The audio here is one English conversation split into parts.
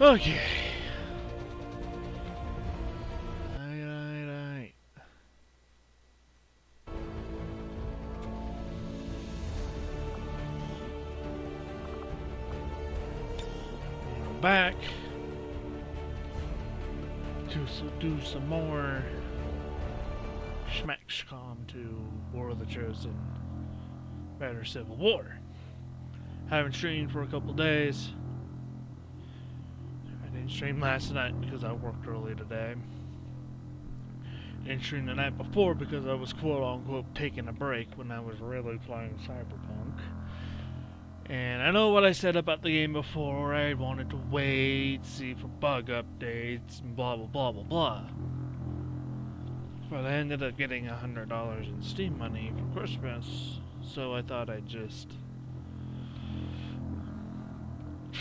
Okay. Alright. Back to do some more Xcom to War of the Chosen, Better Civil War. Haven't streamed for a couple days. I didn't stream last night because I worked early today. Didn't stream the night before because I was quote unquote taking a break when I was really playing Cyberpunk. And I know what I said about the game before. I wanted to wait, see for bug updates, and blah blah blah blah blah. But I ended up getting $100 in Steam money for Christmas, so I thought I'd just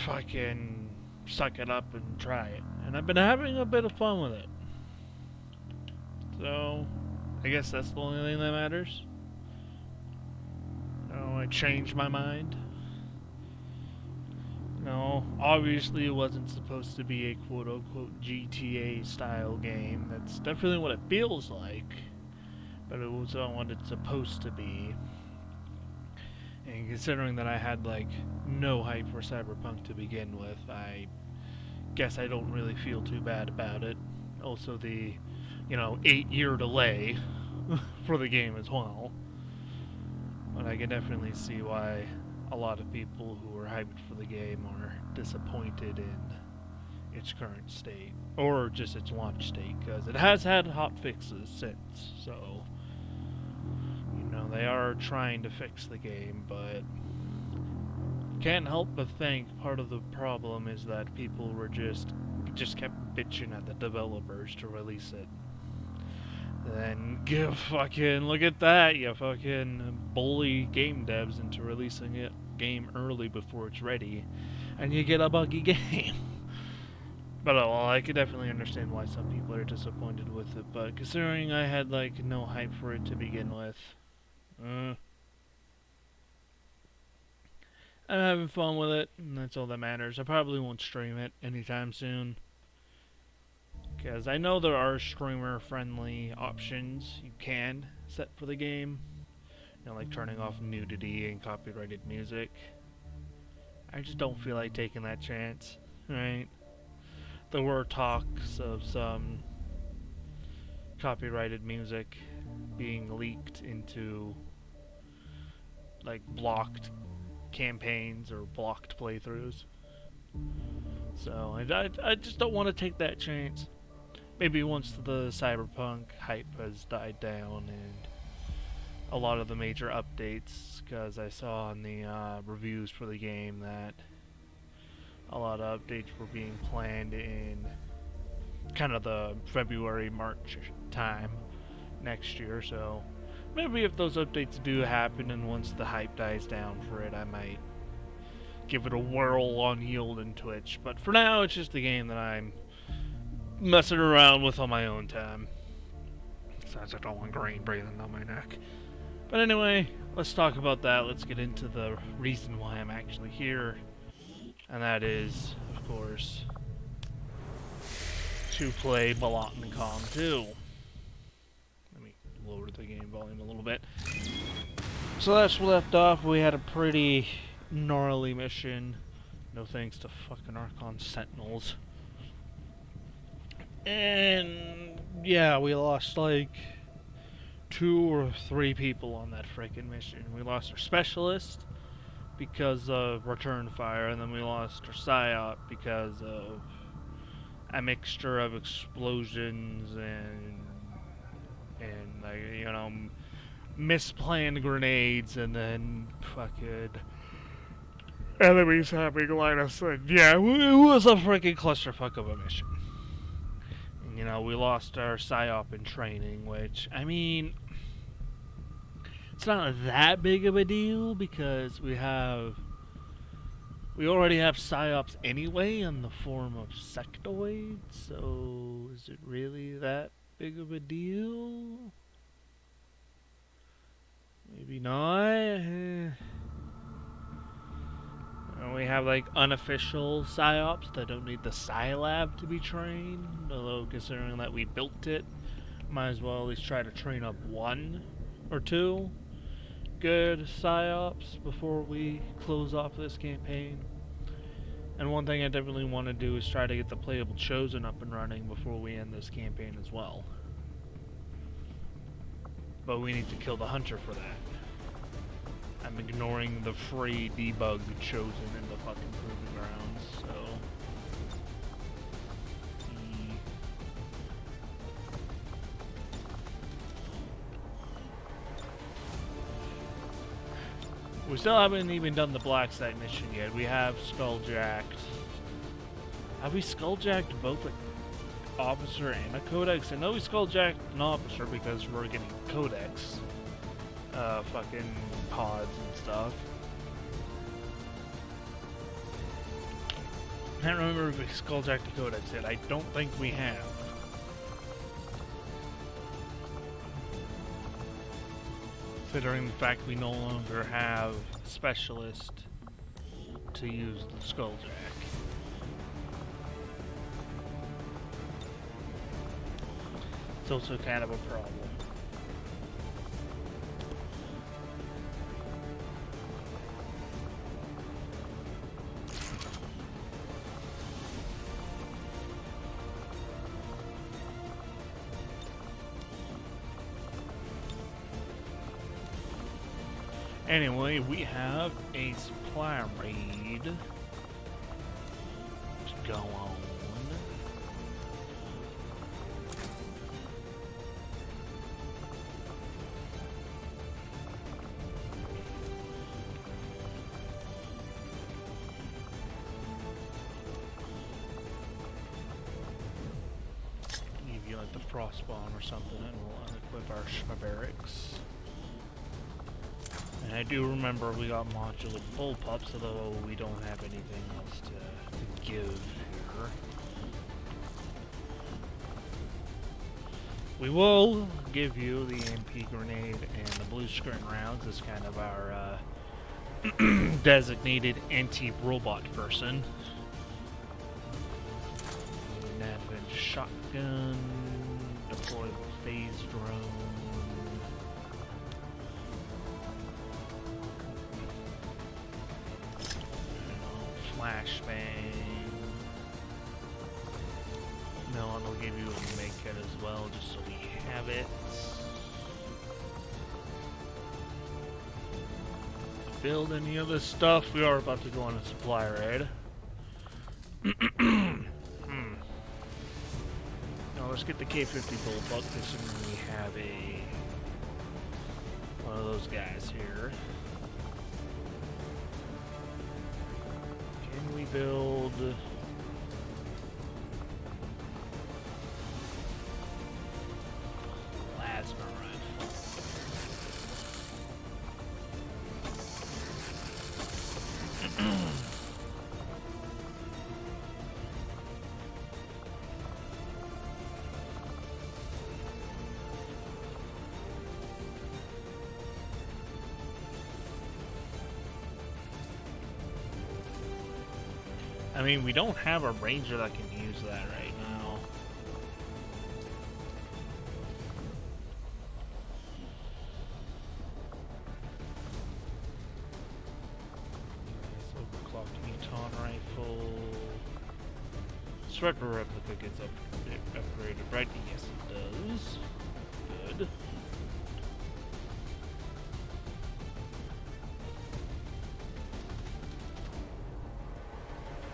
fucking suck it up and try it. And I've been having a bit of fun with it. So, I guess that's the only thing that matters. Oh, I changed my mind. No, obviously it wasn't supposed to be a quote-unquote GTA style game. That's definitely what it feels like, but it was not what it's supposed to be. And considering that I had like no hype for Cyberpunk to begin with, I guess I don't really feel too bad about it. Also the, 8-year delay for the game as well. But I can definitely see why a lot of people who are hyped for the game are disappointed in its current state, or just its launch state, because it has had hot fixes since, so they are trying to fix the game, but can't help but think part of the problem is that people were just kept bitching at the developers to release it. Then look at that, you fucking bully game devs into releasing it game early before it's ready, and you get a buggy game. But well, I could definitely understand why some people are disappointed with it, but considering I had like no hype for it to begin with, I'm having fun with it, and that's all that matters. I probably won't stream it anytime soon, because I know there are streamer-friendly options you can set for the game. Like turning off nudity and copyrighted music. I just don't feel like taking that chance, right? There were talks of some copyrighted music being leaked into like blocked campaigns or blocked playthroughs. So I just don't want to take that chance. Maybe once the Cyberpunk hype has died down and a lot of the major updates, because I saw in the reviews for the game that a lot of updates were being planned in kind of the February-March time next year, so maybe if those updates do happen and once the hype dies down for it, I might give it a whirl on Yield and Twitch. But for now, it's just a game that I'm messing around with on my own time. Besides, I don't want grain breathing down my neck. But anyway, let's talk about that. Let's get into the reason why I'm actually here. And that is, of course, to play Xcom 2. Let me lower the game volume a little bit. So that's where we left off. We had a pretty gnarly mission. No thanks to fucking Archon Sentinels. And yeah, we lost like 2 or 3 people on that freaking mission. We lost our specialist because of return fire, and then we lost our PSYOP because of a mixture of explosions and like, misplanned grenades, and then fucking enemies having line of sight. Yeah, it was a freaking clusterfuck of a mission. And, we lost our PSYOP in training, which, I mean, it's not that big of a deal because we already have PSYOPs anyway in the form of sectoids, so is it really that big of a deal? Maybe not. And we have like unofficial psyops that don't need the Scilab to be trained. Although considering that we built it, might as well at least try to train up one or two good psyops before we close off this campaign. And one thing I definitely want to do is try to get the playable Chosen up and running before we end this campaign as well. But we need to kill the Hunter for that. I'm ignoring the free debug Chosen in the fucking Proving Grounds, so... We still haven't even done the Black Site mission yet. We have skulljacked. Have we skulljacked both an officer and a codex? I know we skulljacked an officer because we're getting codex. Fucking pods and stuff. I can't remember if we skulljacked the codex yet. I don't think we have. Considering the fact we no longer have a specialist to use the skulljack. It's also kind of a problem. Anyway, we have a supply raid to go on. Give you like the frost spawn or something, and we'll unequip our Papyrus. And I do remember we got modular bullpups, although we don't have anything else to give here. We will give you the MP grenade and the blue screen rounds as kind of our designated anti-robot person. Advent shotgun, deployable phase drone. Flashbang. No, and I'll give you a make kit as well, just so we have it. Build any other stuff. We are about to go on a supply raid. Now let's get the K50 bullpup, considering we have one of those guys here. Can we build plasma rifle? I mean, we don't have a ranger that can use that right now. Overclocked Muton rifle. Striker replica gets upgraded, right? Yes, it does. Good.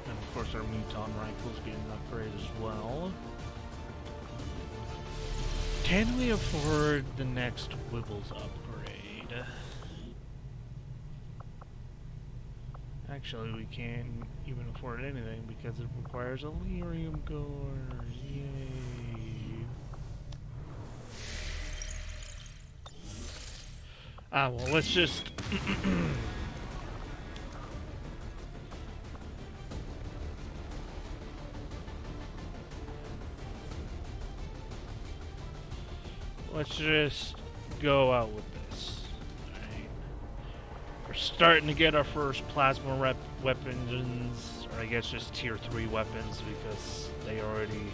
Of course, our Muton rifle's getting upgraded as well. Can we afford the next Wibbles upgrade? Actually, we can't even afford anything because it requires a lyrium core. Yay! Ah, well, let's just. Let's just go out with this. Alright. We're starting to get our first plasma weapons, or I guess just tier 3 weapons,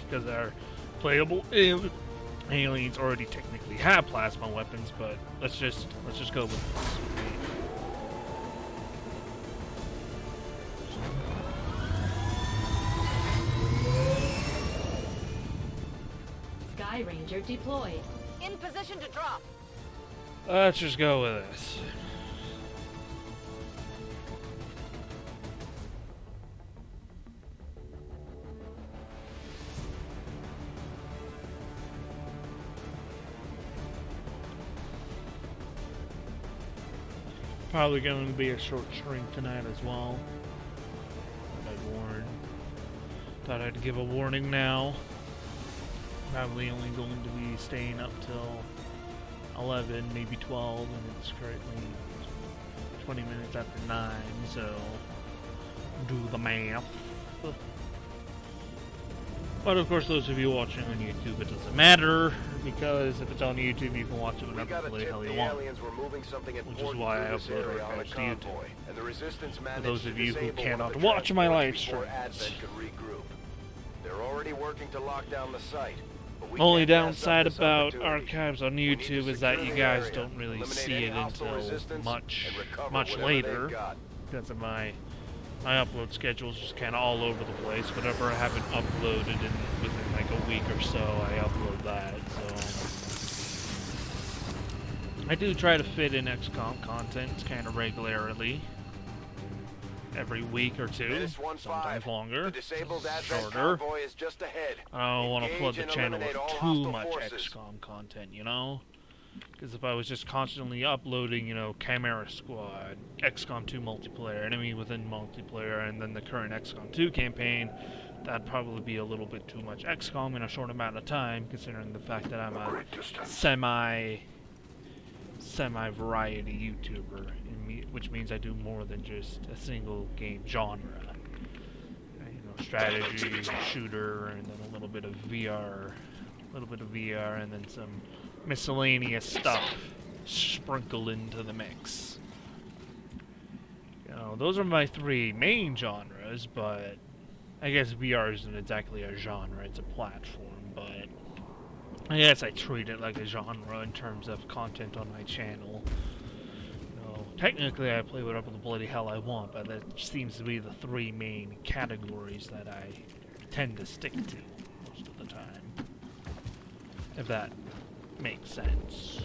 because our playable aliens already technically have plasma weapons, but let's just go with this. Sky Ranger deployed. In position to drop. Let's just go with this. Probably going to be a short shrink tonight as well. Thought I'd give a warning now. Probably only going to be staying up till 11, maybe 12, and it's currently 20 minutes after 9, so do the math. But of course, those of you watching on YouTube, it doesn't matter, because if it's on YouTube, you can watch it whenever the hell you want. Which is why I upload it right to YouTube. For those of you who cannot watch my live streams. They're already working to lock down the site. Only downside about archives on YouTube is that you guys don't really see it until much later, because of my upload schedule is just kind of all over the place. Whatever I haven't uploaded within like a week or so, I upload that. So I do try to fit in Xcom content kind of regularly. Every week or two, sometimes longer, shorter. I don't want to flood the channel with too much XCOM content, you know? Because if I was just constantly uploading, you know, Chimera Squad, XCOM 2 multiplayer, Enemy Within multiplayer, and then the current XCOM 2 campaign, that'd probably be a little bit too much XCOM in a short amount of time, considering the fact that I'm a semi-variety YouTuber, which means I do more than just a single game genre. You know, strategy, shooter, and then a little bit of VR, and then some miscellaneous stuff sprinkled into the mix. You know, those are my 3 main genres, but I guess VR isn't exactly a genre, it's a platform, but I guess I treat it like a genre in terms of content on my channel. You know, technically I play whatever the bloody hell I want, but that seems to be the 3 main categories that I tend to stick to most of the time. If that makes sense.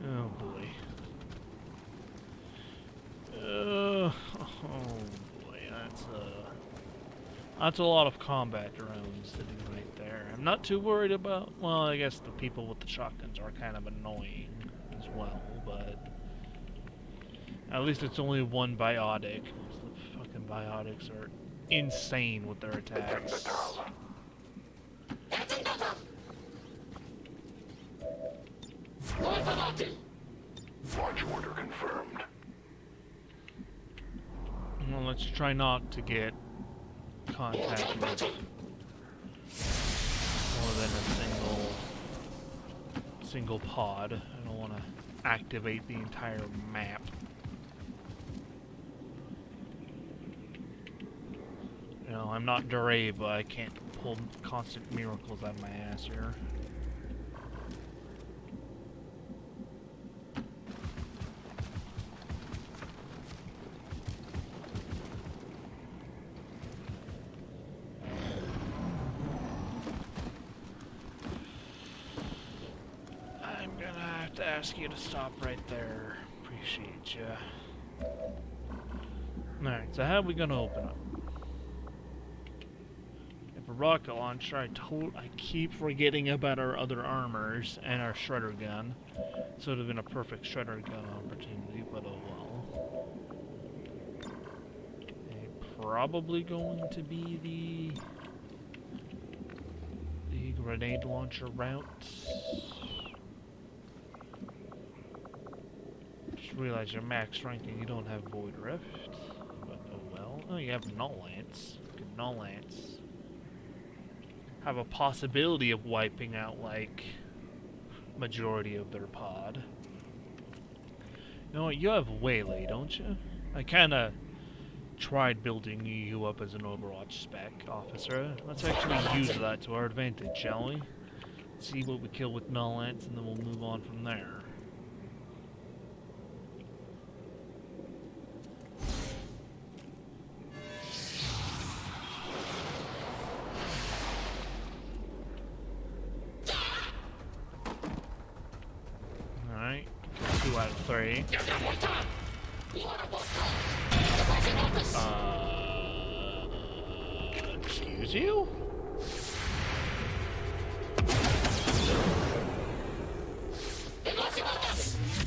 Oh boy. Oh boy, that's a lot of combat drones sitting right there. I'm not too worried about, well, I guess the people with the shotguns are kind of annoying as well, but at least it's only one biotic. The fucking biotics are insane with their attacks. Launch order confirmed. Well, let's try not to get contact with more than a single pod. I don't want to activate the entire map. You know, I'm not Duray, but I can't pull constant miracles out of my ass here. Ask you to stop right there. Appreciate you. Alright, so how are we gonna open up? If a rocket launcher, I keep forgetting about our other armors and our shredder gun. So it would have been a perfect shredder gun opportunity, but oh well. Probably going to be the grenade launcher route. Realize you're max rank and you don't have Void Rift, but oh well. Oh, you have Null Lance. Good Null Lance. have a possibility of wiping out, like, majority of their pod. You know what, you have Waylay, don't you? I kinda tried building you up as an Overwatch spec officer. Let's actually use that to our advantage, shall we? See what we kill with Null Ants, and then we'll move on from there. Alright, 2 out of 3. Excuse you?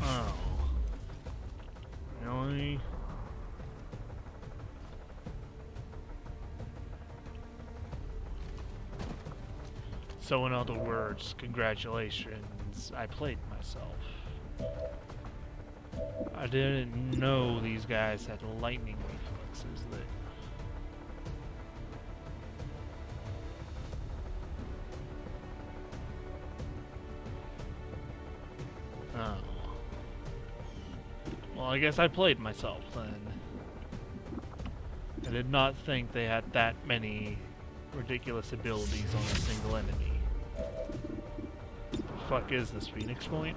Oh. Really? So in other words, congratulations, I played myself. I didn't know these guys had lightning reflexes that... Oh. Well, I guess I played myself then. I did not think they had that many ridiculous abilities on a single enemy. The fuck is this Phoenix Point?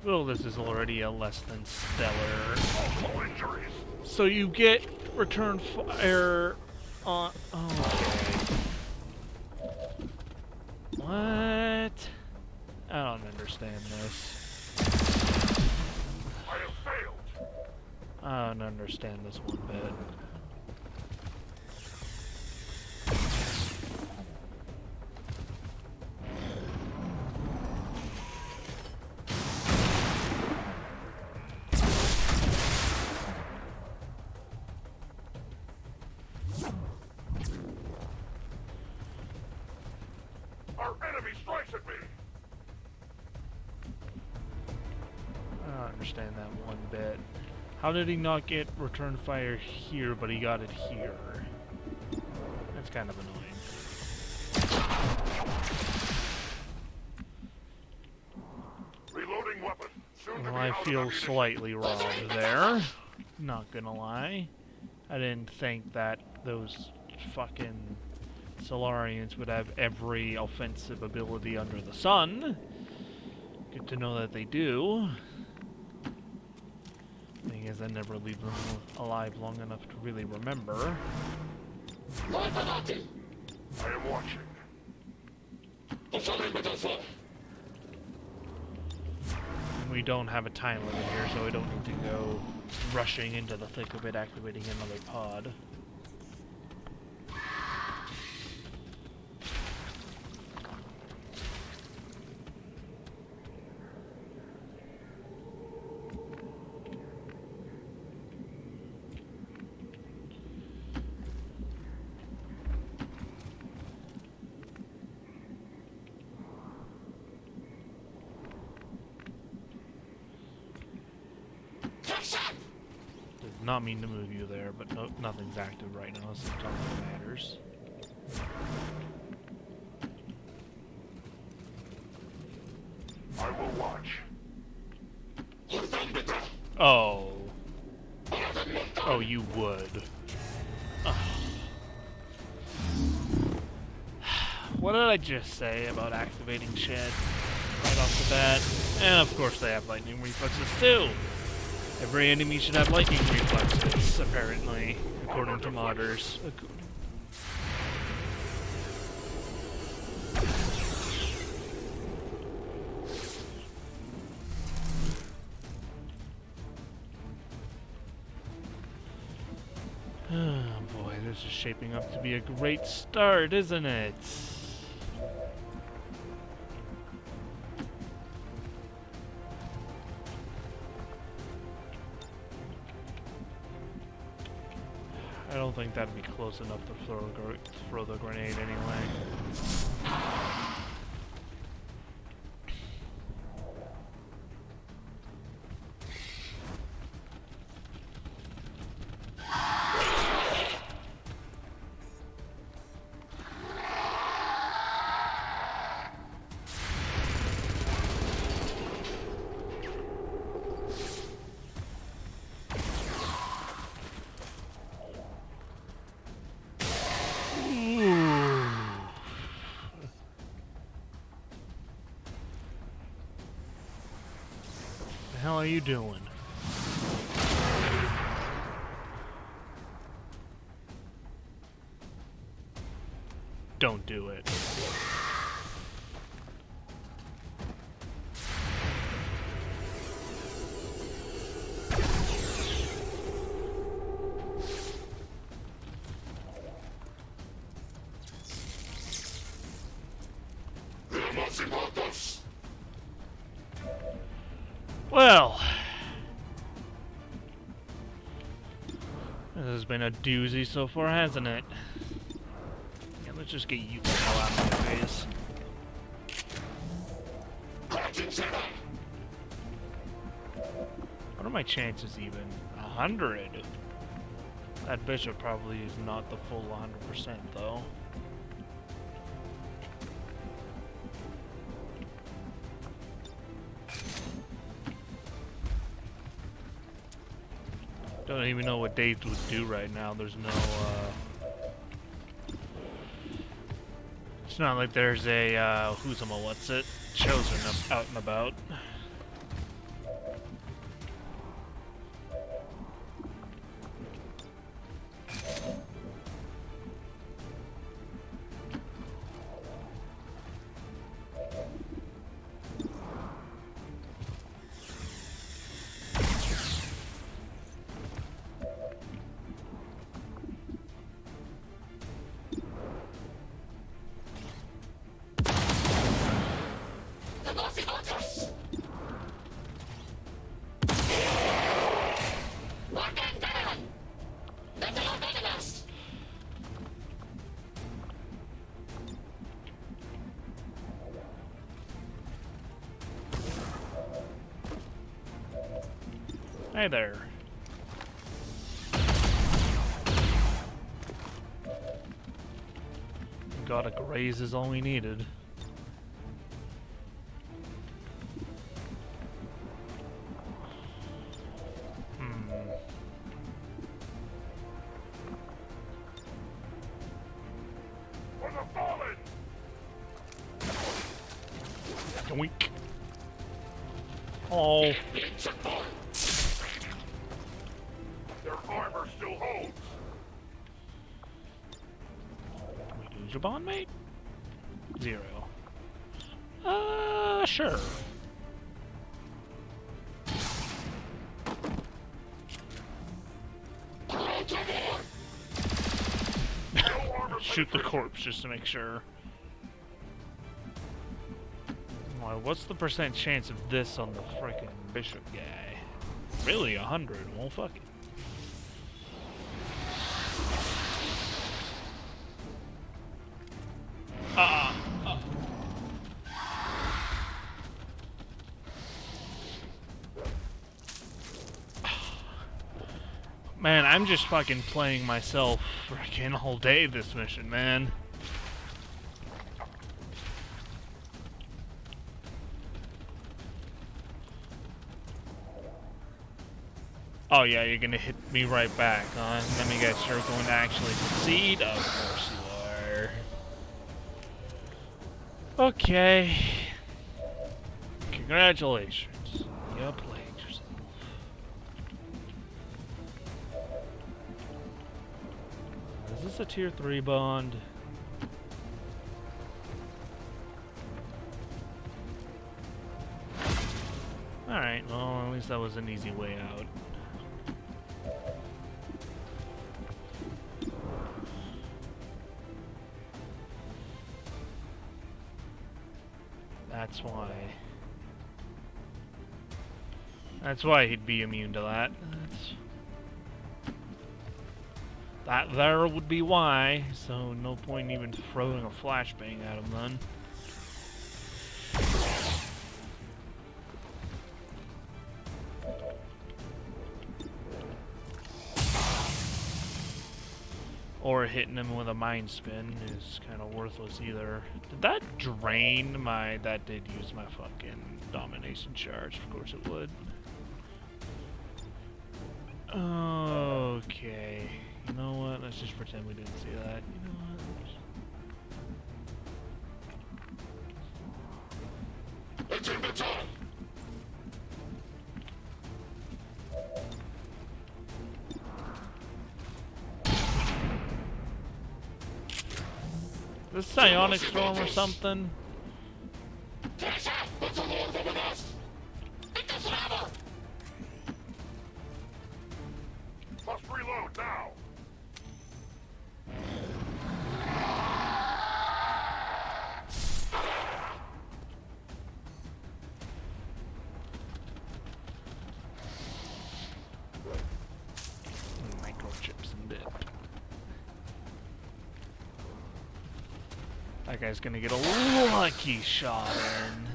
Well, this is already a less than stellar. So you get return fire on... Oh, okay. What? I don't understand this. I have failed. I don't understand this one bit. Our enemy strikes at me. I don't understand that one bit. How did he not get return fire here, but he got it here? That's kind of annoying. Reloading weapon. Soon to Well, be I out of feel ammunition. slightly robbed there. Not gonna lie. I didn't think that those fucking Solarians would have every offensive ability under the sun. Good to know that they do. Thing is, I never leave them alive long enough to really remember. I am watching. We don't have a time limit here, so we don't need to go rushing into the thick of it, activating another pod. Did not mean to move you there, but no, nothing's active right now, so it's all that matters. I will watch. Oh. Oh, you would. Ugh. What did I just say about activating Shed right off the bat? And of course they have lightning reflexes too! Every enemy should have lightning reflexes, apparently, according to modders. Oh boy, this is shaping up to be a great start, isn't it? don't think that'd be close enough to throw the grenade anyway. The hell are you doing? Don't do it. Well, this has been a doozy so far, hasn't it? Yeah, let's just get you the hell out of my face. What are my chances even? 100? That bishop probably is not the full 100% though. Don't even know what Dave would do right now. There's no, it's not like there's a, what's it? Chosen out and about. Hey there. Got a graze is all we needed. For the fallen! Doink. Oh. Their armor still holds. Can we lose your bond, mate? 0. Sure. Shoot the corpse just to make sure. Why, what's the percent chance of this on the frickin' bishop guy? Really, 100? Well, fuck it. Man, I'm just fucking playing myself frickin' all day this mission, man. Oh yeah, you're gonna hit me right back, huh? Let me guess, you're going to actually succeed? Of course you are. Okay. Congratulations. You played yourself. Is this a tier 3 bond? Alright, well, at least that was an easy way out. That's why he'd be immune to that. That there would be why, so no point even throwing a flashbang at him then. Or hitting him with a mind spin is kind of worthless either. Did that drain my... That did use my fucking domination charge. Of course it would. Okay. You know what? Let's just pretend we didn't see that. You know what? This psionic storm or something? Must reload now. Microchips and dip. That guy's gonna get a lucky shot in.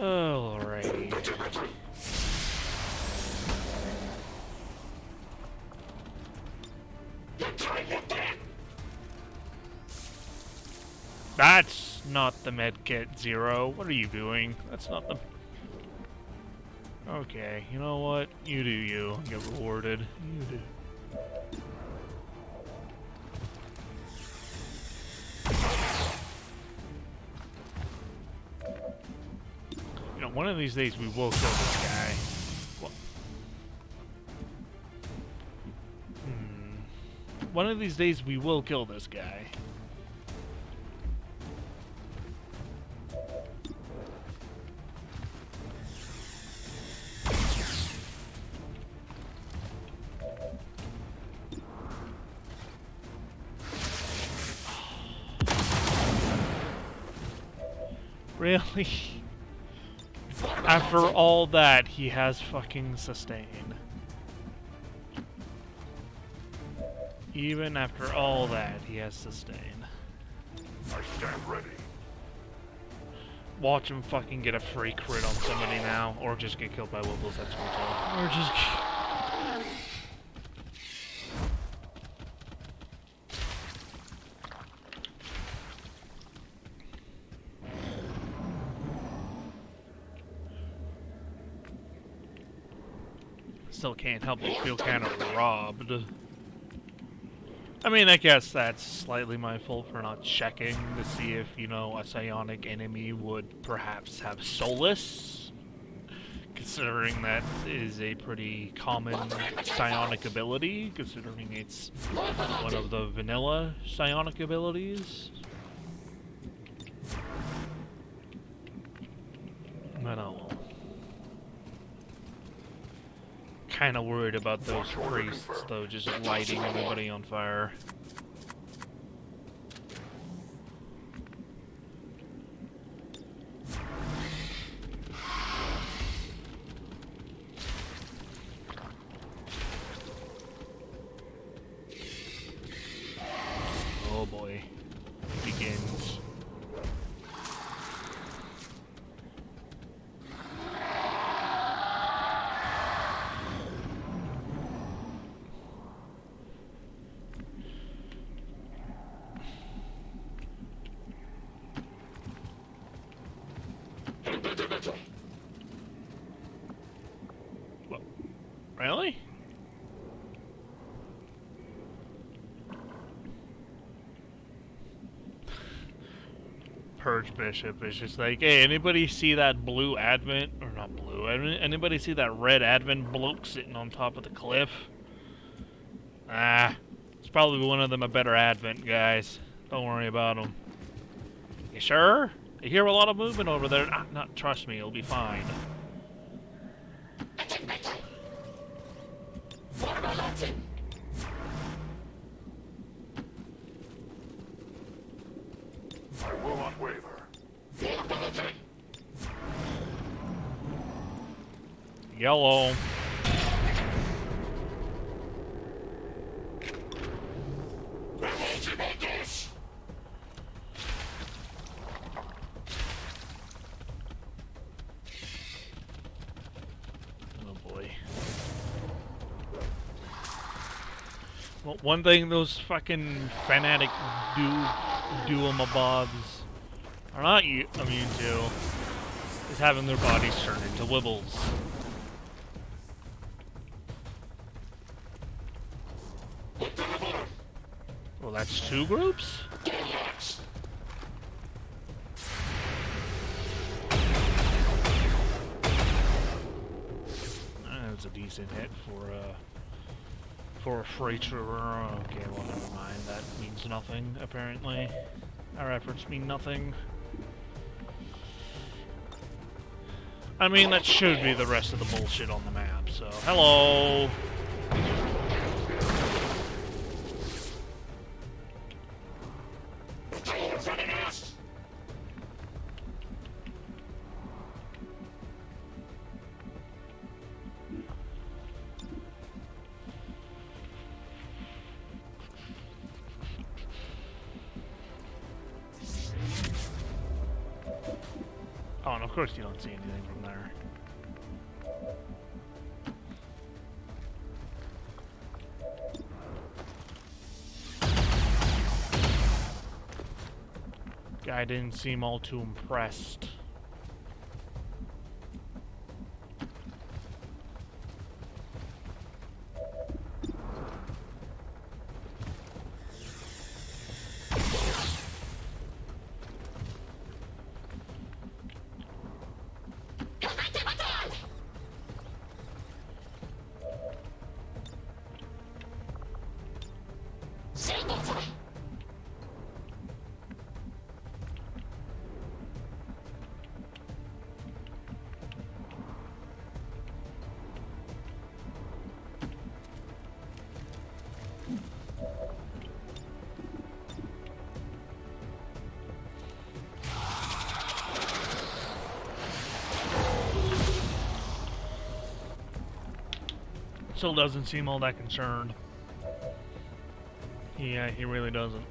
Alrighty. That's not the medkit, Zero. What are you doing? That's not the... Okay, you know what? You do you. Get rewarded. You do. You know, one of these days we will kill this guy. Well, one of these days we will kill this guy. Really? After all that, he has fucking sustain. Even after all that, he has sustain. I stand ready. Watch him fucking get a free crit on somebody now, or just get killed by Wibbles, that's what Or just... Still can't help but feel kind of robbed. I mean, I guess that's slightly my fault for not checking to see if, you know, a psionic enemy would perhaps have Solus. Considering that is a pretty common psionic ability, considering it's one of the vanilla psionic abilities. I know. Kind of worried about those priests, though, just lighting everybody on fire. Oh boy, it begins. What? Really? Purge Bishop is just like, hey, anybody see that blue advent? Or not blue, anybody see that red advent bloke sitting on top of the cliff? Ah, it's probably one of them a better advent, guys. Don't worry about them. You sure? I hear a lot of movement over there. Not trust me, it'll be fine. I will not waver. Yellow. Well, one thing those fucking fanatic duomobobs are not immune to is having their bodies turned into wibbles. Well, that's two groups? That's a decent hit for a freighter. Okay, well, never mind. That means nothing, apparently. Our efforts mean nothing. I mean, that should be the rest of the bullshit on the map, so... Hello! Oh, and of course you don't see anything from there. Guy didn't seem all too impressed. Still doesn't seem all that concerned. Yeah, he really doesn't.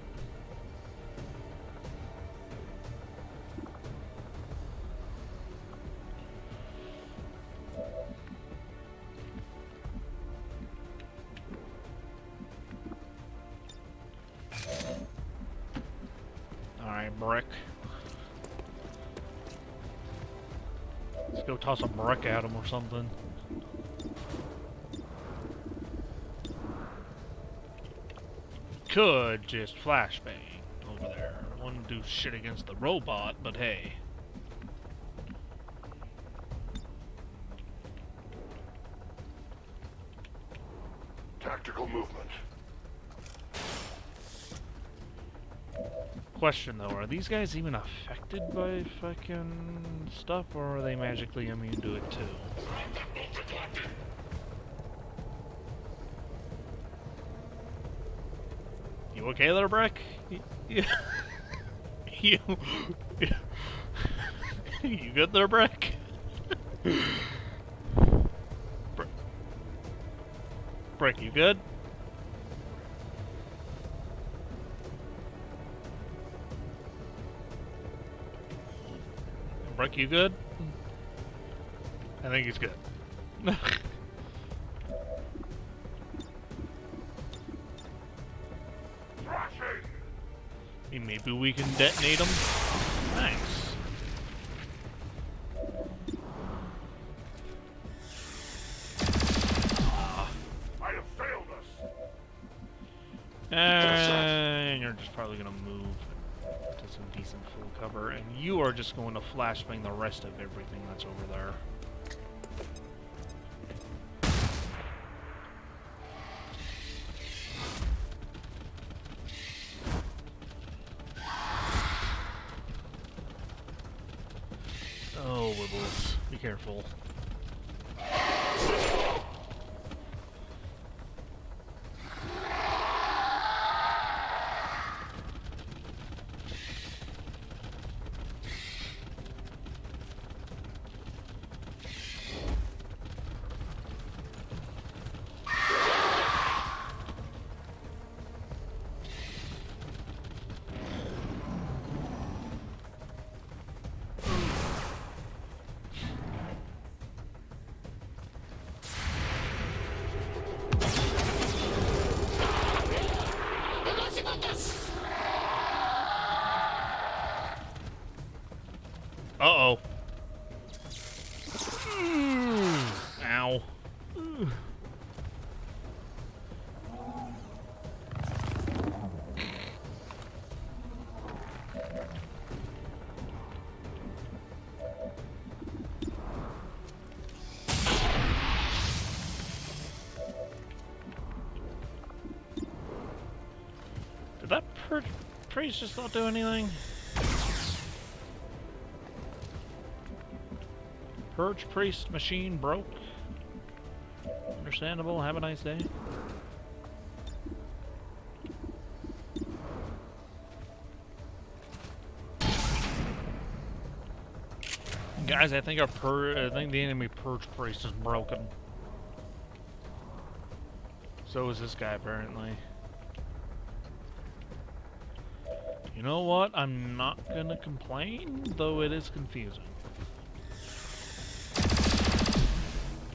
Alright, brick. Let's go toss a brick at him or something. Could just flashbang over there. Wouldn't do shit against the robot, but hey. Tactical movement. Question though, are these guys even affected by fucking stuff, or are they magically immune to it too? You okay there, Brick? You you good there, Brick? Brick, you good? Brick, you good? I think he's good. Maybe we can detonate them. Nice. I have failed us. And you're just probably gonna move to some decent full cover, and you are just going to flashbang the rest of everything that's over there. Oh, Wibbles. Be careful. Did that priest just not do anything? Purge priest machine broke. Understandable. Have a nice day. Guys, I think the enemy purge priest is broken. So is this guy apparently. You know what? I'm not gonna complain, though it is confusing.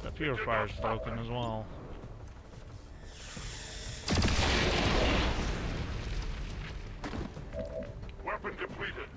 That purifier's broken as well. Weapon depleted.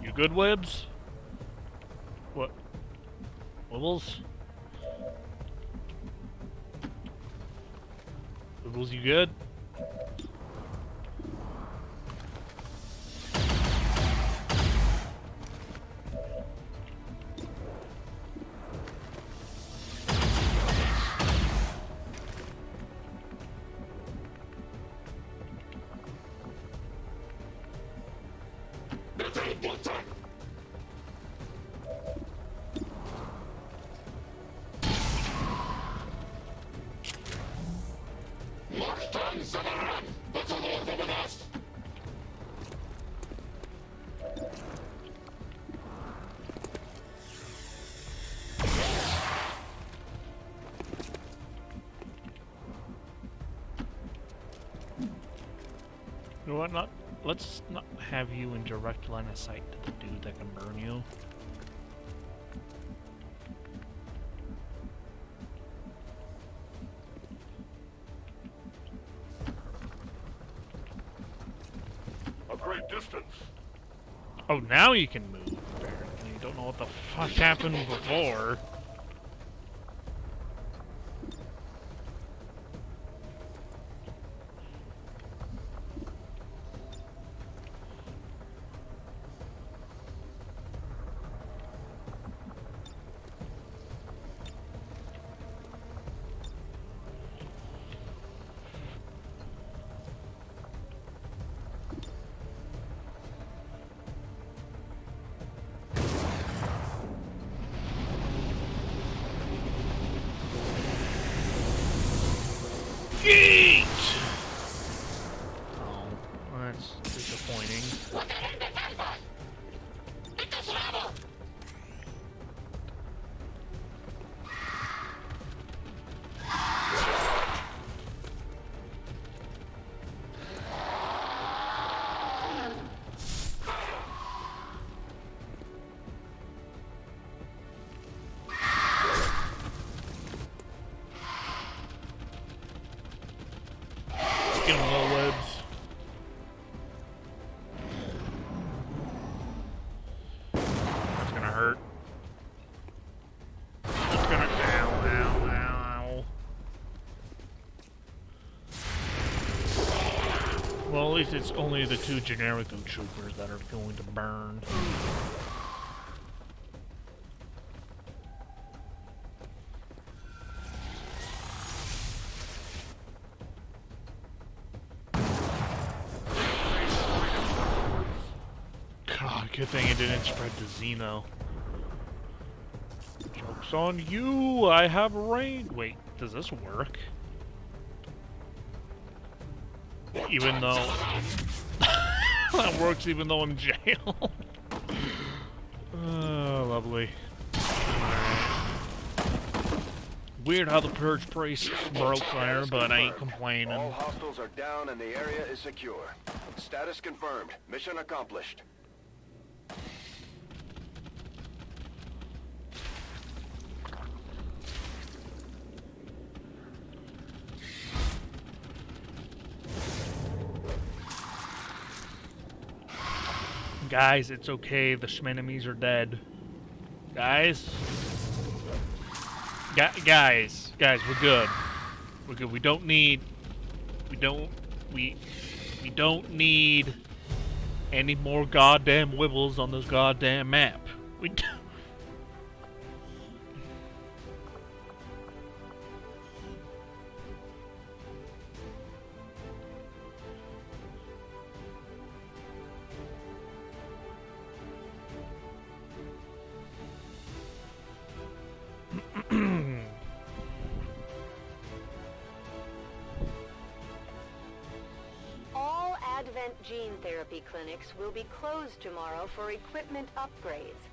You good, Webs? What? Wibbles? Wibbles, you good? You know what? Let's not have you in direct line of sight to the dude that can burn you. A great distance. Oh, now you can move, apparently. You don't know what the fuck happened before. Yeet! Oh, that's disappointing. Get him, little webs. That's gonna hurt. That's gonna. Ow, ow, ow. Well, at least it's only the two generico troopers that are going to burn. Good thing it didn't spread to Xeno. Joke's on you! I have rain. Wait, does this work? Even though that works, even though I'm in jail. Oh, lovely. Weird how the purge price broke there, but I ain't complaining. All hostiles are down and the area is secure. Status confirmed. Mission accomplished. Guys, it's okay. The schmenemies are dead. Guys? Guys, we're good. We're good. We don't need any more goddamn wibbles on this goddamn map. We don't. All Advent gene therapy clinics will be closed tomorrow for equipment upgrades.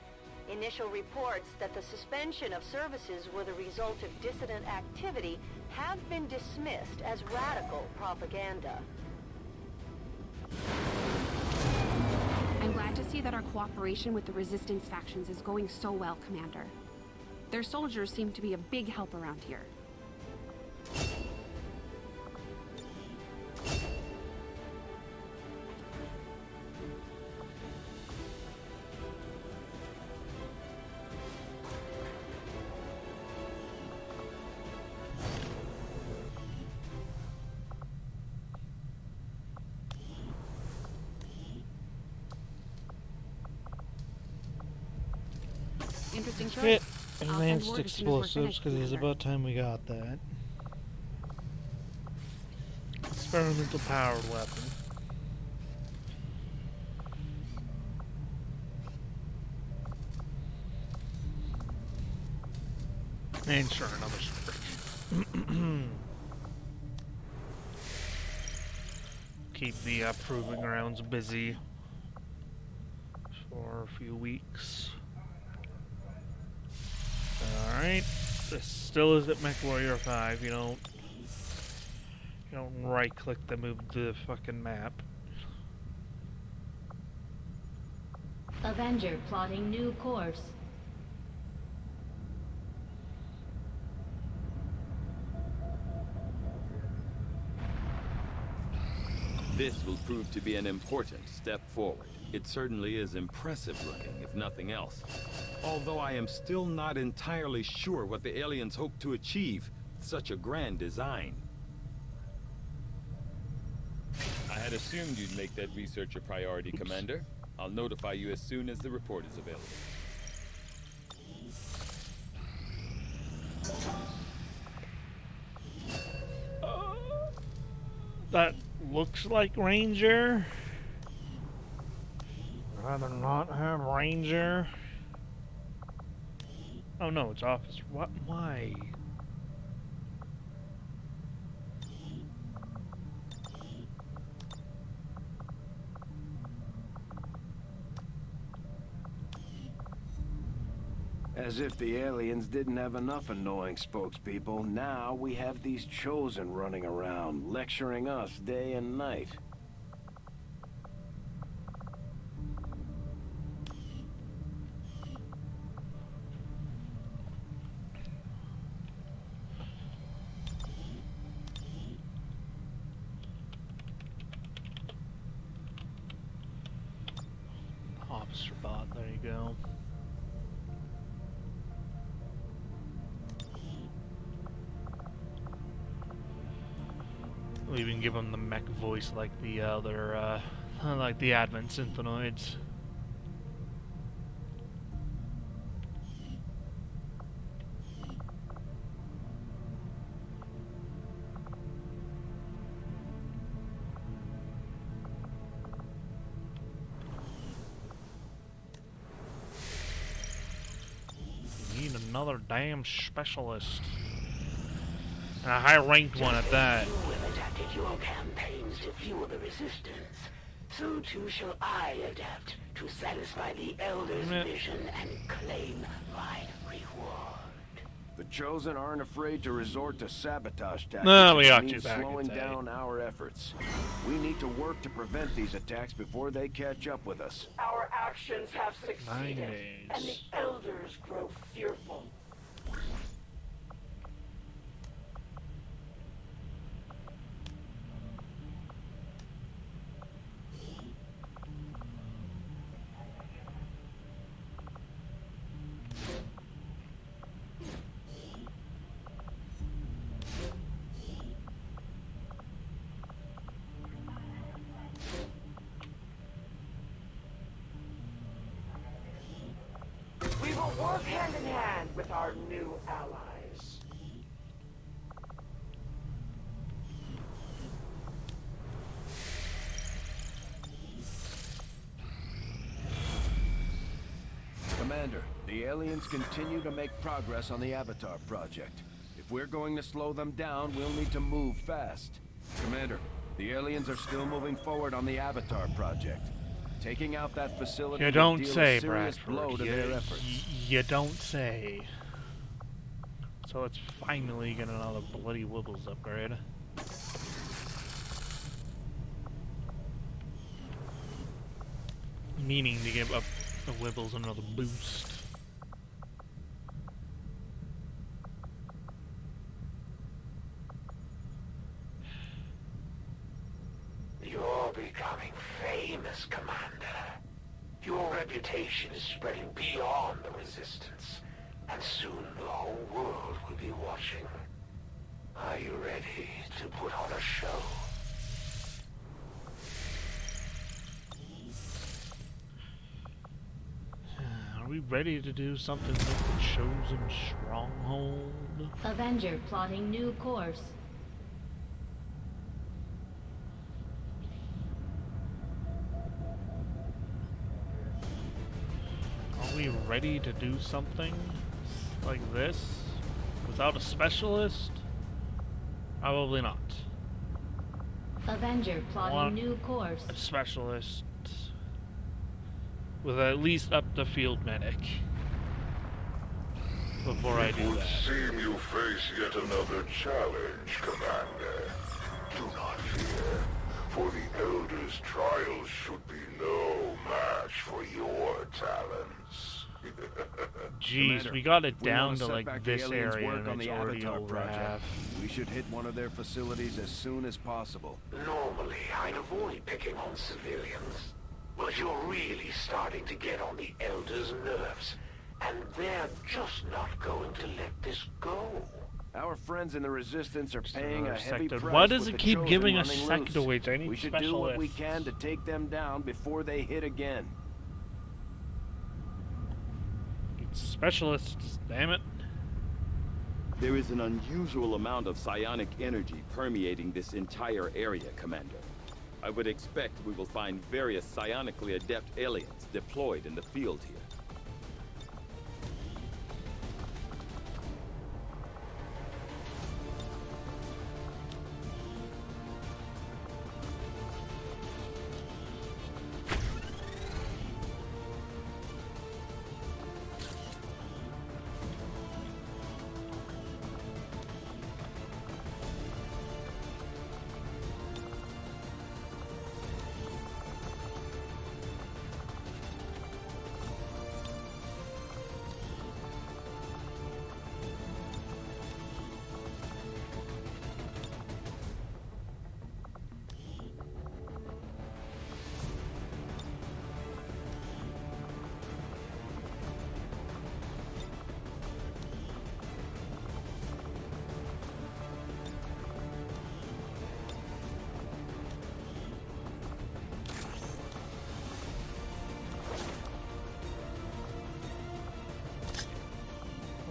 Initial reports that the suspension of services were the result of dissident activity have been dismissed as radical propaganda. I'm glad to see that our cooperation with the resistance factions is going so well, Commander. Their soldiers seem to be a big help around here. Interesting choice. Fit I'll send advanced word as soon as we're explosives, finished, because it's Commander. about time we got that. Experimental powered weapon. And sure, another sword. Keep the proving grounds busy for a few weeks. Alright. This still isn't MechWarrior 5. You don't right click to move the fucking map. Avenger plotting new course. This will prove to be an important step forward. It certainly is impressive looking, if nothing else. Although I am still not entirely sure what the aliens hope to achieve with such a grand design. I had assumed you'd make that research a priority, Commander. I'll notify you as soon as the report is available. That looks like Ranger. I'd rather not have Ranger. Oh no, it's Officer. What? Why? As if the aliens didn't have enough annoying spokespeople, now we have these Chosen running around, lecturing us day and night. Officer bot, there you go. We'll even give him the mech voice like the other, like the Advent Synthenoids. another damn specialist. And a high-ranked one at that. You have adapted your campaigns to fuel the resistance. So too shall I adapt to satisfy the Elder's vision and claim my reward. The Chosen aren't afraid to resort to sabotage tactics. No, we if it got means you back, slowing it's a- down our efforts. We need to work to prevent these attacks before they catch up with us. Our actions have 9 succeeded, days. and the Elders grow fearful. We will work hand in hand with our new allies. Commander, the aliens continue to make progress on the Avatar project. If we're going to slow them down, we'll need to move fast. Commander, the aliens are still moving forward on the Avatar project. Taking out that facility You will don't deal say, a serious Bradford. blow to their efforts. You don't say. So let's finally get another bloody Wibbles upgrade. Meaning to give up the Wibbles another boost. You're becoming famous, Commander. Your reputation is spreading beyond the Resistance, and soon the whole world will be watching. Are you ready to put on a show? Are we ready to do something with the Chosen Stronghold? Avenger plotting new course. Are we ready to do something like this without a specialist? Probably not. Avenger plotting Want new course. A specialist with at least up the field medic before I do It would that. seem you face yet another challenge, Commander. Do not fear, for the Elder's trials should be no match for your talents. Jeez, Commander, we got it if we wanna down to set like back the this aliens' area work and on it's the already Avatar over project. half. We should hit one of their facilities as soon as possible. Normally, I'd avoid picking on civilians, but you're really starting to get on the Elders' nerves, and they're just not going to let this go. Our friends in the Resistance are paying a another heavy sectoid. price. Why does with it the keep Chosen giving us running loose. sectoids? I need We should do what we specialists. can to take them down before they hit again. Specialists, damn it. There is an unusual amount of psionic energy permeating this entire area, Commander. I would expect we will find various psionically adept aliens deployed in the field here.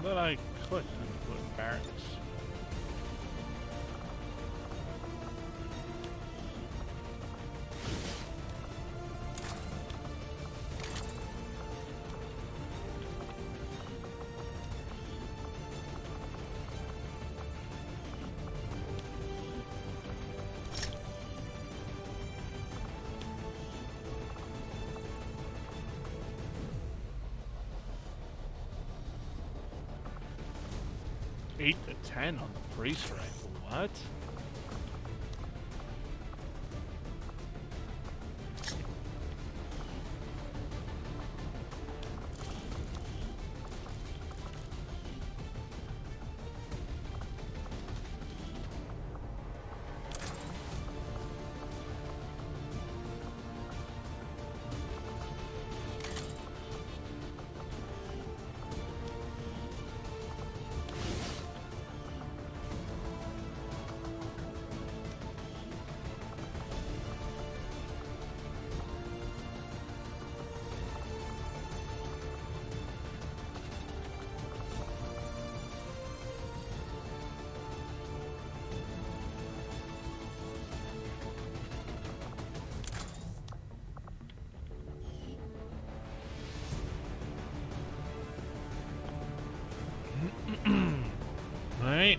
What did I click and put barracks? 8 to 10 on the priest rifle. What? Right.